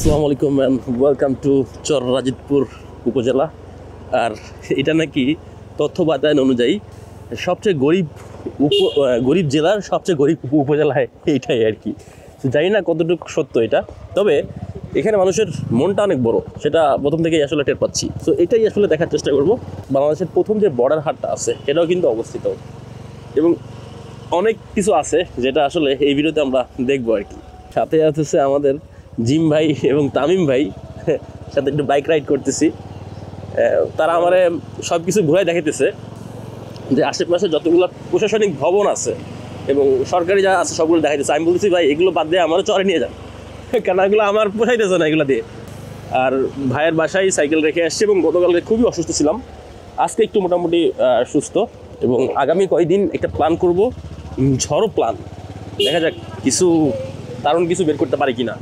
আসসালামু আলাইকুম and welcome to চররাজিতপুর উপজেলা। আর এটা নাকি তথ্য বাতায়ন অনুযায়ী সবচেয়ে গরিব জেলার সবচেয়ে গরিব উপজেলায় এইটাই আর কি। তো জানি না কতটুকু সত্য এটা, তবে এখানে মানুষের মনটা অনেক বড়, সেটা প্রথম থেকেই আসলে টের পাচ্ছি। তো এটাই আসলে দেখার চেষ্টা করব। বাংলাদেশের প্রথম যে বর্ডার হাটটা আছে এটাও কিন্তু অবস্থিত, এবং অনেক কিছু আছে যেটা আসলে এই ভিডিওতে আমরা দেখবো আর কি। সাথে আছে আমাদের জিম ভাই এবং তামিম ভাই, সাথে একটু বাইক রাইড করতেছি। তারা আমারে সব কিছু ঘুরাই দেখাইতেছে যে আশেপাশে যতগুলো প্রশাসনিক ভবন আছে এবং সরকারি যা আছে সবগুলো দেখাইতেছে। আমি বলতেছি ভাই এগুলো বাদ দিয়ে আমারও চরে নিয়ে যান, কেন এগুলো আমার পোষাইতেছে না এগুলো দিয়ে। আর ভাইয়ের বাসায় সাইকেল রেখে আসছি এবং গতকালকে খুবই অসুস্থ ছিলাম, আজকে একটু মোটামুটি সুস্থ। এবং আগামী কয়েকদিন একটা প্ল্যান করব, ঝড়ো প্ল্যান, দেখা যাক কিছু দারুণ কিছু বের করতে পারি কিনা।